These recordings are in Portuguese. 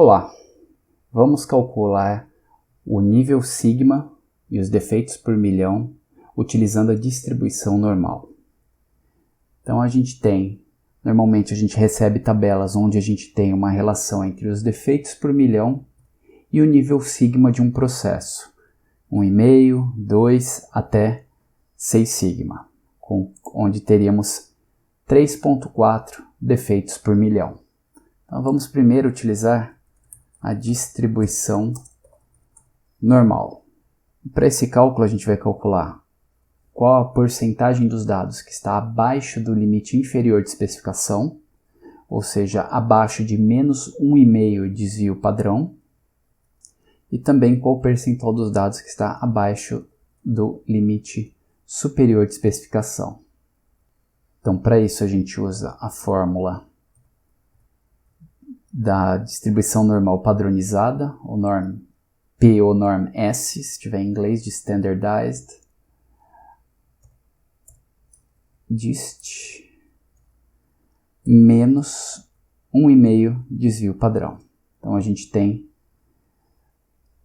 Olá, vamos calcular o nível sigma e os defeitos por milhão utilizando a distribuição normal. Então normalmente a gente recebe tabelas onde a gente tem uma relação entre os defeitos por milhão e o nível sigma de um processo, 1,5, 2 até 6 sigma, onde teríamos 3,4 defeitos por milhão. Então vamos primeiro utilizar a distribuição normal. Para esse cálculo a gente vai calcular qual a porcentagem dos dados que está abaixo do limite inferior de especificação, ou seja, abaixo de menos 1,5 desvio padrão, e também qual o percentual dos dados que está abaixo do limite superior de especificação. Então, para isso a gente usa a fórmula da distribuição normal padronizada, o norm P ou norm S, se tiver em inglês, de standardized dist menos 1,5 desvio padrão. Então a gente tem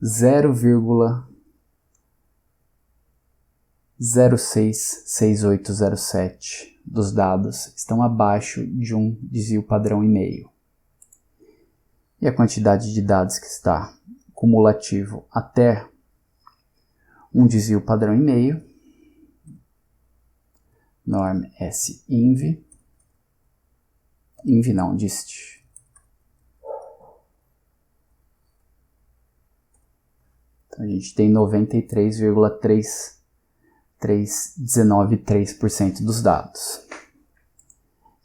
0,066807 dos dados estão abaixo de um desvio padrão e meio. E a quantidade de dados que está cumulativo até um desvio padrão e meio, norm S dist. Então a gente tem 93,319,3% dos dados.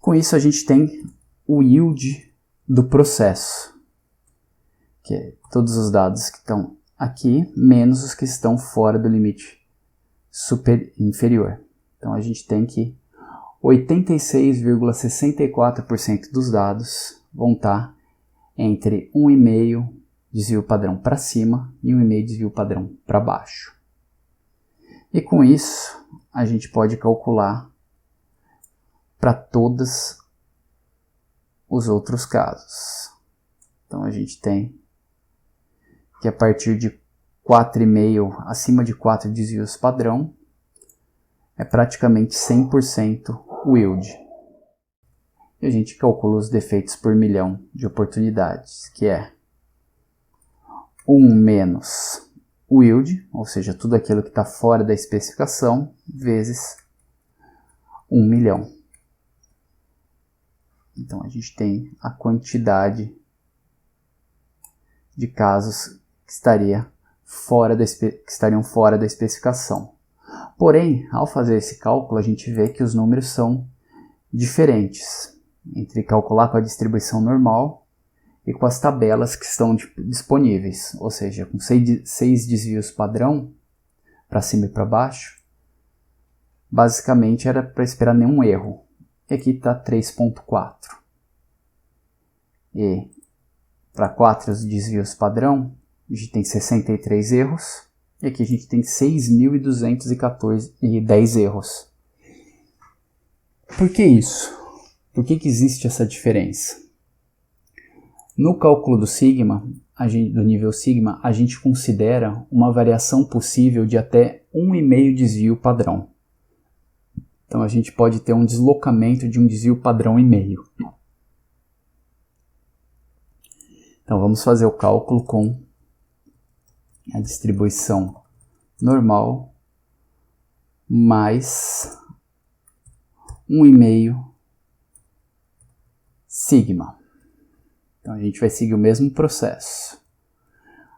Com isso a gente tem o yield do processo, que é todos os dados que estão aqui, menos os que estão fora do limite inferior. Então a gente tem que 86,64% dos dados vão estar entre 1,5 desvio padrão para cima e 1,5 desvio padrão para baixo. E com isso a gente pode calcular para todos os outros casos. Então a gente tem que a partir de 4,5, acima de 4 desvios padrão, é praticamente 100% o yield. E a gente calcula os defeitos por milhão de oportunidades, que é 1 menos o yield, ou seja, tudo aquilo que está fora da especificação, vezes 1 milhão. Então a gente tem a quantidade de casos que estariam fora da especificação. Porém, ao fazer esse cálculo, a gente vê que os números são diferentes entre calcular com a distribuição normal e com as tabelas que estão disponíveis, ou seja, com 6 desvios padrão para cima e para baixo, basicamente era para esperar nenhum erro. E aqui está 3,4. E para 4 desvios padrão, a gente tem 63 erros, e aqui a gente tem 6.210 erros. Por que isso? Por que existe essa diferença? No cálculo do sigma, do nível sigma, a gente considera uma variação possível de até 1,5 desvio padrão. Então a gente pode ter um deslocamento de um desvio padrão e meio. Então vamos fazer o cálculo com a distribuição normal mais 1,5 sigma. Então a gente vai seguir o mesmo processo.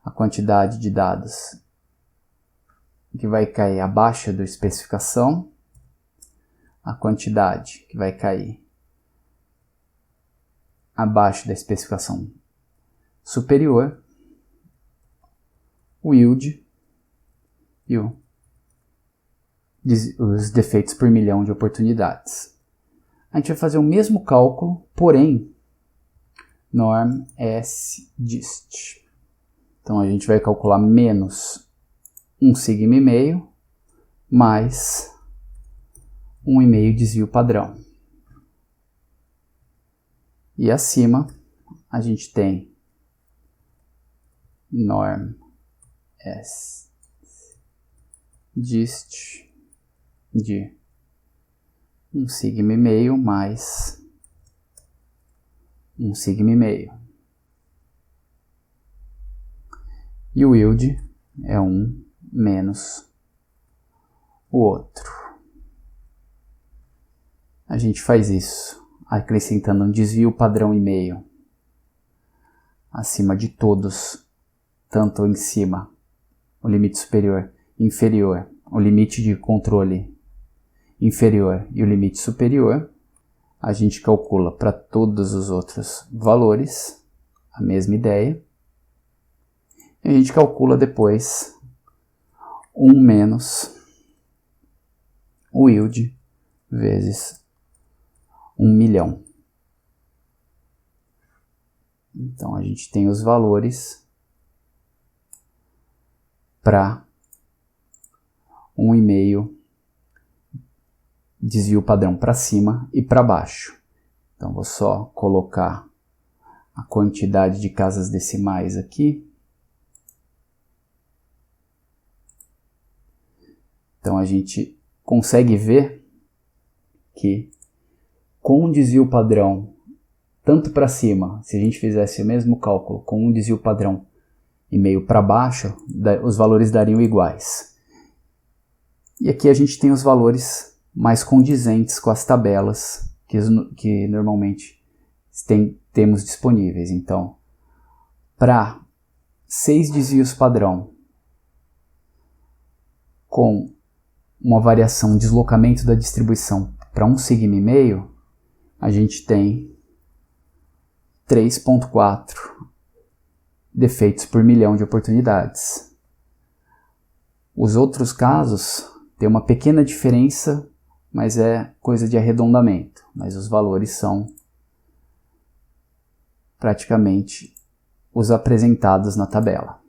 A quantidade de dados que vai cair abaixo da especificação, a quantidade que vai cair abaixo da especificação superior, o yield e os defeitos por milhão de oportunidades. A gente vai fazer o mesmo cálculo, porém, norm S dist. Então a gente vai calcular menos 1 sigma e meio mais 1,5 desvio padrão. E acima a gente tem norm s dist de 1 sigma e meio mais 1 sigma e meio. E o yield é 1 menos o outro. A gente faz isso acrescentando um desvio padrão e meio acima de todos, tanto em cima, o limite superior, inferior, o limite de controle inferior e o limite superior. A gente calcula para todos os outros valores a mesma ideia. E a gente calcula depois 1 menos o yield vezes 1 milhão. Então a gente tem os valores para 1,5 desvio padrão para cima e para baixo. Então vou só colocar a quantidade de casas decimais aqui. Então a gente consegue ver que com um desvio padrão tanto para cima, se a gente fizesse o mesmo cálculo com um desvio padrão e meio para baixo, os valores dariam iguais. E aqui a gente tem os valores mais condizentes com as tabelas que normalmente temos disponíveis. Então, para 6 desvios padrão com uma variação, deslocamento da distribuição para 1 sigma e meio, a gente tem 3,4 defeitos por milhão de oportunidades. Os outros casos têm uma pequena diferença, mas é coisa de arredondamento. Mas os valores são praticamente os apresentados na tabela.